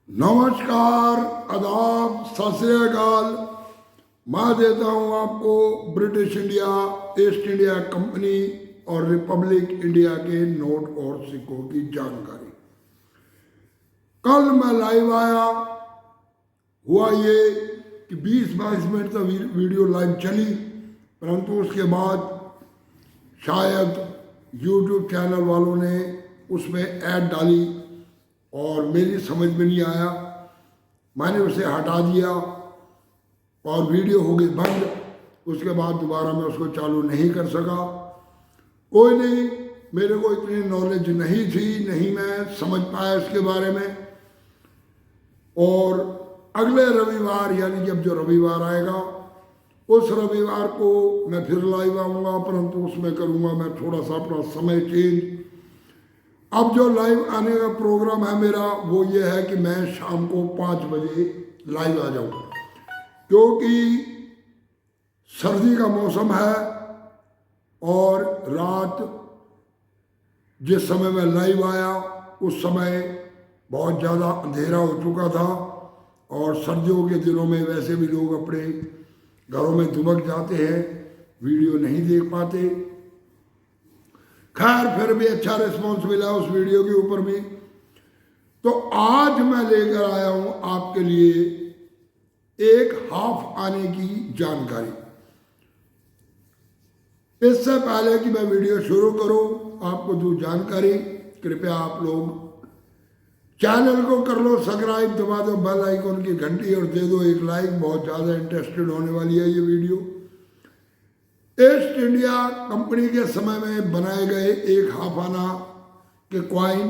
नमस्कार, आदाब, सत श्री अकाल। मैं देता हूँ आपको British India, east India company और रिपब्लिक इंडिया के नोट और सिक्कों की जानकारी। कल मैं लाइव आया, हुआ ये कि 20-22 मिनट तक वीडियो लाइव चली, परंतु उसके बाद शायद यूट्यूब चैनल वालों ने उसमें ऐड डाली और मेरी समझ में नहीं आया, मैंने उसे हटा दिया और वीडियो हो गई बंद। उसके बाद दोबारा मैं उसको चालू नहीं कर सका। कोई नहीं, मेरे को इतनी नॉलेज नहीं थी, नहीं मैं समझ पाया इसके बारे में। और अगले रविवार यानी जब जो रविवार आएगा उस रविवार को मैं फिर लाइव आऊँगा, परंतु उसमें करूँगा मैं थोड़ा सा अपना समय चेंज। अब जो लाइव आने का प्रोग्राम है मेरा वो ये है कि मैं शाम को 5 बजे लाइव आ जाऊँ, क्योंकि सर्दी का मौसम है और रात जिस समय मैं लाइव आया उस समय बहुत ज़्यादा अंधेरा हो चुका था और सर्दियों के दिनों में वैसे भी लोग अपने घरों में दुबक जाते हैं, वीडियो नहीं देख पाते। खैर फिर भी अच्छा रिस्पॉन्स मिला उस वीडियो के ऊपर भी। तो आज मैं लेकर आया हूं आपके लिए एक हाफ आने की जानकारी। इससे पहले कि मैं वीडियो शुरू करूं, आपको दूं जानकारी, कृपया आप लोग चैनल को कर लो सब्सक्राइब, दबा दो बेल आइकन की घंटी और दे दो एक लाइक। बहुत ज़्यादा इंटरेस्टेड होने वाली है ये वीडियो। ईस्ट इंडिया कंपनी के समय में बनाए गए एक हाफ आना के क्वाइन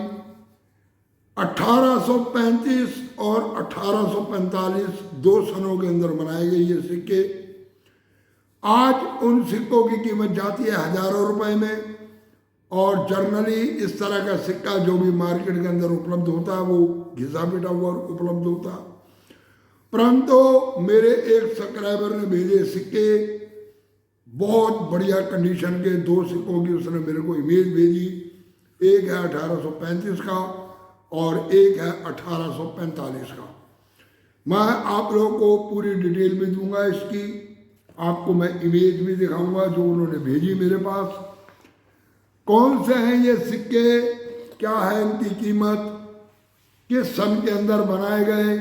1835 और 1845 दो सनों के अंदर बनाए गए ये सिक्के। आज उन सिक्कों की कीमत जाती है हजारों रुपए में और जर्नली इस तरह का सिक्का जो भी मार्केट के अंदर उपलब्ध होता है वो घिसा पिटा हुआ उपलब्ध होता है। परंतु मेरे एक सब्सक्राइबर ने भेजे सिक्के, बहुत बढ़िया कंडीशन के दो सिक्कों की उसने मेरे को इमेज भेजी। एक है 1835 का और एक है 1845 का। मैं आप लोगों को पूरी डिटेल भी दूंगा इसकी, आपको मैं इमेज भी दिखाऊंगा जो उन्होंने भेजी मेरे पास। कौन से हैं ये सिक्के, क्या है इनकी कीमत, किस सन के अंदर बनाए गए,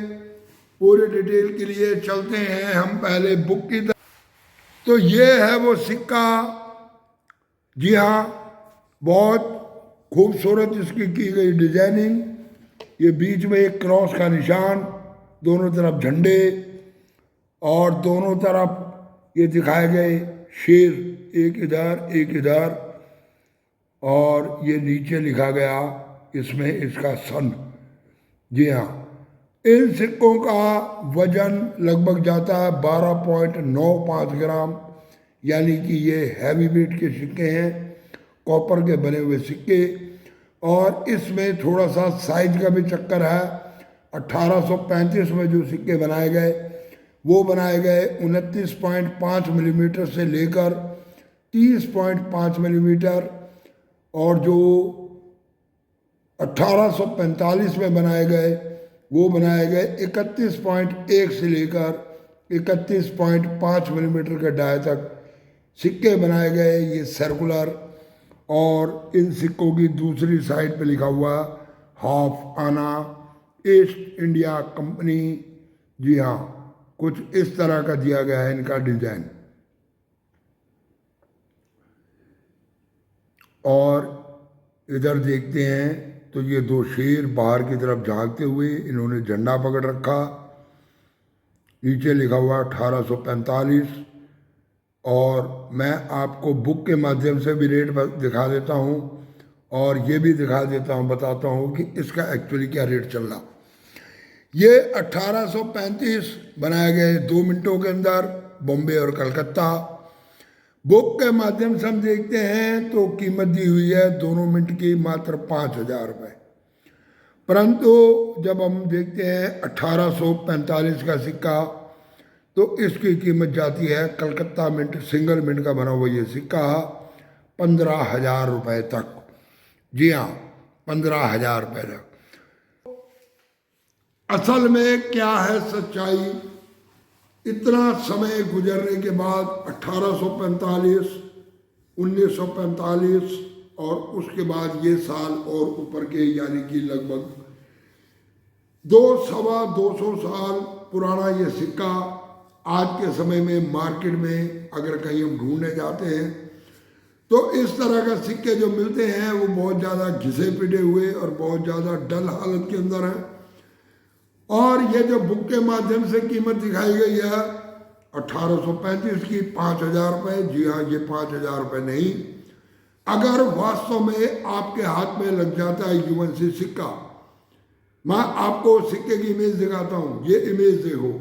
पूरी डिटेल के लिए चलते हैं हम पहले बुक की तरफ। तो ये है वो सिक्का, जी हाँ, बहुत खूबसूरत इसकी की गई डिजाइनिंग। ये बीच में एक क्रॉस का निशान, दोनों तरफ झंडे और दोनों तरफ ये दिखाए गए शेर, एक इधर एक इधर, और ये नीचे लिखा गया इसमें इसका सन। जी हाँ, इन सिक्कों का वजन लगभग जाता है 12.95 ग्राम, यानी कि ये हैवी वेट के सिक्के हैं, कॉपर के बने हुए सिक्के। और इसमें थोड़ा सा साइज का भी चक्कर है। 1835 में जो सिक्के बनाए गए वो बनाए गए 29.5 मिलीमीटर से लेकर 30.5 मिलीमीटर, और जो 1845 में बनाए गए वो बनाए गए 31.1 से लेकर 31.5 मिलीमीटर के डाय तक सिक्के बनाए गए, ये सर्कुलर। और इन सिक्कों की दूसरी साइड पे लिखा हुआ हाफ आना, ईस्ट इंडिया कंपनी। जी हाँ, कुछ इस तरह का दिया गया है इनका डिजाइन। और इधर देखते हैं तो ये दो शेर बाहर की तरफ झांकते हुए, इन्होंने झंडा पकड़ रखा, नीचे लिखा हुआ 1845। और मैं आपको बुक के माध्यम से भी रेट दिखा देता हूँ और ये भी दिखा देता हूँ, बताता हूँ कि इसका एक्चुअली क्या रेट चल रहा। ये 1835 बनाए गए 2 मिनटों के अंदर, बॉम्बे और कलकत्ता। बुक के माध्यम से हम देखते हैं तो कीमत दी हुई है 2 मिनट की मात्र 5,000 रुपये, परंतु जब हम देखते हैं 1845 का सिक्का तो इसकी कीमत जाती है कलकत्ता मिंट, सिंगल मिंट का बना हुआ ये सिक्का 15,000 रुपये तक। जी हाँ, 15,000 रुपये तक। असल में क्या है सच्चाई? इतना समय गुजरने के बाद 1845, 1945 और उसके बाद ये साल और ऊपर के, यानी कि लगभग 200 साल पुराना ये सिक्का आज के समय में मार्केट में अगर कहीं हम ढूंढने जाते हैं तो इस तरह का सिक्के जो मिलते हैं वो बहुत ज़्यादा घिसे पिटे हुए और बहुत ज़्यादा डल हालत के अंदर हैं। और ये जो बुक के माध्यम से कीमत दिखाई गई है 1835 की 5,000 रुपये, जी हाँ ये 5,000 रुपये नहीं। अगर वास्तव में आपके हाथ में लग जाता है यूएनसी सिक्का, मैं आपको सिक्के की इमेज दिखाता हूँ, ये इमेज देखो।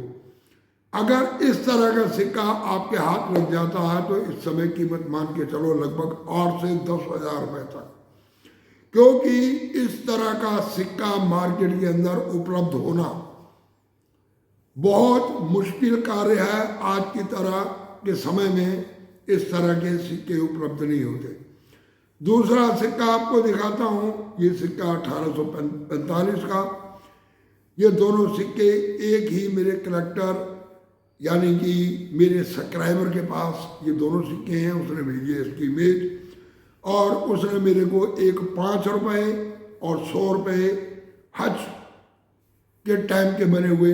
अगर इस तरह का सिक्का आपके हाथ लग जाता है तो इस समय कीमत मान के चलो लगभग 8 से 10,000 रुपये तक, क्योंकि इस तरह का सिक्का मार्केट के अंदर उपलब्ध होना बहुत मुश्किल कार्य है। आज की तरह के समय में इस तरह के सिक्के उपलब्ध नहीं होते। दूसरा सिक्का आपको दिखाता हूँ, ये सिक्का 1845 का। ये दोनों सिक्के एक ही मेरे कलेक्टर यानी कि मेरे सब्सक्राइबर के पास ये दोनों सिक्के हैं। उसने भेजी है इसकी इमेज और उसने मेरे को एक 5 रुपये और 100 रुपये हज के टाइम के बने हुए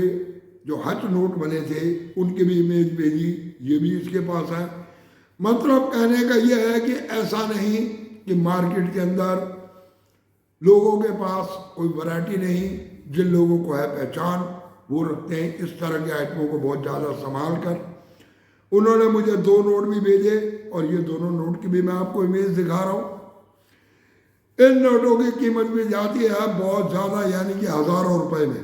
जो हज नोट बने थे उनकी भी इमेज भेजी, ये भी इसके पास है। मतलब कहने का ये है कि ऐसा नहीं कि मार्केट के अंदर लोगों के पास कोई वैरायटी नहीं। जिन लोगों को है पहचान वो रखते हैं इस तरह के आइटमों को बहुत ज़्यादा संभाल कर। उन्होंने मुझे 2 नोट भी भेजे और ये दोनों नोट की भी मैं आपको इमेज दिखा रहा हूँ। इन नोटों की कीमत भी जाती है बहुत ज़्यादा, यानी कि हज़ारों रुपए में।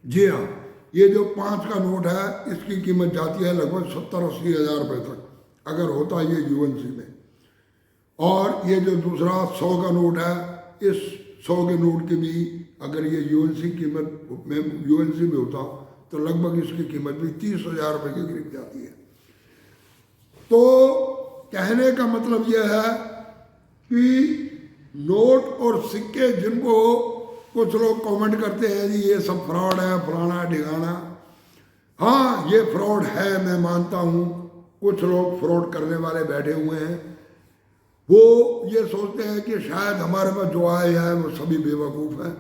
जी हाँ, ये जो 5 का नोट है इसकी कीमत जाती है लगभग 70-80 हज़ार रुपये तक, अगर होता ये यूएनसी में। और ये जो दूसरा 100 का नोट है, इस 100 के नोट की भी अगर ये यूएनसी कीमत में यूएनसी में होता तो लगभग इसकी कीमत भी 30,000 रुपये के करीब जाती है। तो कहने का मतलब यह है कि नोट और सिक्के जिनको कुछ लोग कमेंट करते हैं जी ये सब फ्रॉड है, फलाना ढिगाना, हाँ ये फ्रॉड है, मैं मानता हूँ। कुछ लोग फ्रॉड करने वाले बैठे हुए हैं, वो ये सोचते हैं कि शायद हमारे पास जो आए हैं वो सभी बेवकूफ़ हैं।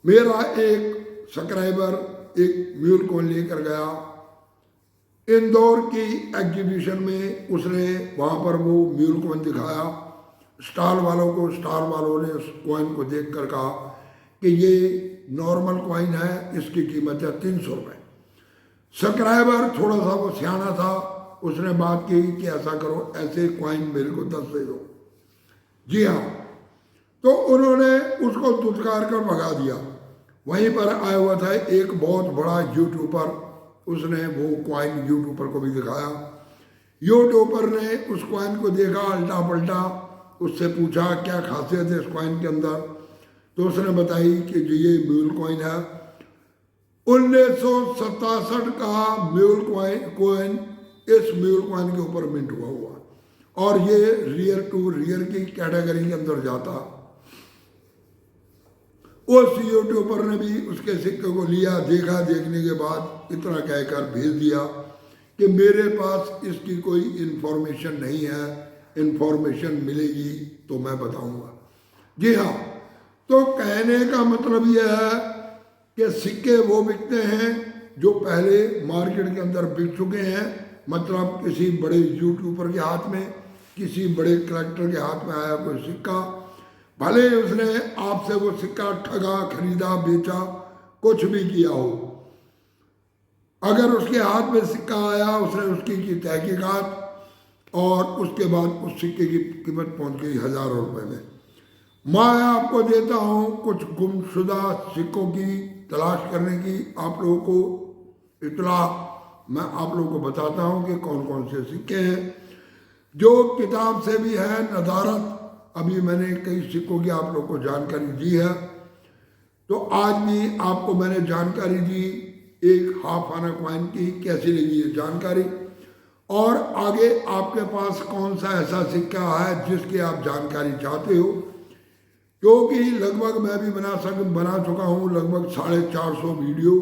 मेरा एक सब्सक्राइबर एक म्यूल कॉइन लेकर गया इंदौर की एग्जीबिशन में। उसने वहाँ पर वो म्यूल कॉइन दिखाया स्टॉल वालों को। स्टॉल वालों ने उस कॉइन को देख कर कहा कि ये नॉर्मल कॉइन है, इसकी कीमत है 300 रुपये। सब्सक्राइबर थोड़ा सा वो सियाना था, उसने बात की कि ऐसा करो ऐसे कॉइन मेरे को 10 दे दो। जी हाँ, तो उन्होंने उसको दुत्कार कर भगा दिया। वहीं पर आया हुआ था एक बहुत बड़ा यूट्यूबर, उसने वो कॉइन यूट्यूबर को भी दिखाया। यूट्यूबर ने उस कॉइन को देखा उल्टा पलटा, उससे पूछा क्या खासियत है इस कॉइन के अंदर, तो उसने बताई कि जी ये म्यूल कॉइन है। 1967 का म्यूल कॉइन इस म्यूल कॉइन के ऊपर मिंट हुआ और ये रियर टू रियर की कैटेगरी के अंदर जाता। उस यूट्यूबर ने भी उसके सिक्के को लिया, देखा, देखने के बाद इतना कहकर भेज दिया कि मेरे पास इसकी कोई इन्फॉर्मेशन नहीं है, इन्फॉर्मेशन मिलेगी तो मैं बताऊंगा। जी हाँ, तो कहने का मतलब यह है कि सिक्के वो बिकते हैं जो पहले मार्केट के अंदर बिक चुके हैं। मतलब किसी बड़े यूट्यूबर के हाथ में, किसी बड़े कलेक्टर के हाथ में आया कोई सिक्का, भले उसने आपसे वो सिक्का ठगा, खरीदा, बेचा, कुछ भी किया हो, अगर उसके हाथ में सिक्का आया, उसने उसकी की तहकीकात और उसके बाद उस सिक्के की कीमत पहुंच गई हज़ारों रुपए में। मैं आपको देता हूं कुछ गुमशुदा सिक्कों की तलाश करने की आप लोगों को इतला। मैं आप लोगों को बताता हूं कि कौन कौन से सिक्के हैं जो किताब से भी है नदारत। अभी मैंने कई सिक्कों की आप लोगों को जानकारी दी है, तो आज भी आपको मैंने जानकारी दी एक हाफ आना कॉइन की। कैसी लगी ये जानकारी, और आगे आपके पास कौन सा ऐसा सिक्का है जिसकी आप जानकारी चाहते हो, क्योंकि लगभग मैं भी बना चुका हूँ लगभग 450 वीडियो,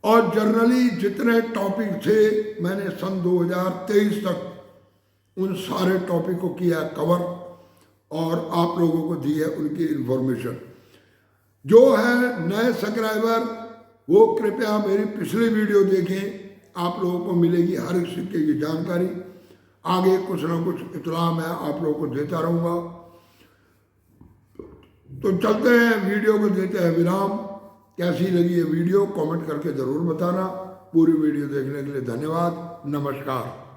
और जनरली जितने टॉपिक थे मैंने सन 2023 तक उन सारे टॉपिक को किया कवर और आप लोगों को दी है उनकी इन्फॉर्मेशन। जो है नए सब्सक्राइबर वो कृपया मेरी पिछली वीडियो देखें, आप लोगों को मिलेगी हर एक सिक्के की जानकारी। आगे कुछ ना कुछ इत्तला मैं आप लोगों को देता रहूँगा। तो चलते हैं, वीडियो को देते हैं विराम। कैसी लगी ये वीडियो कमेंट करके ज़रूर बताना। पूरी वीडियो देखने के लिए धन्यवाद। नमस्कार।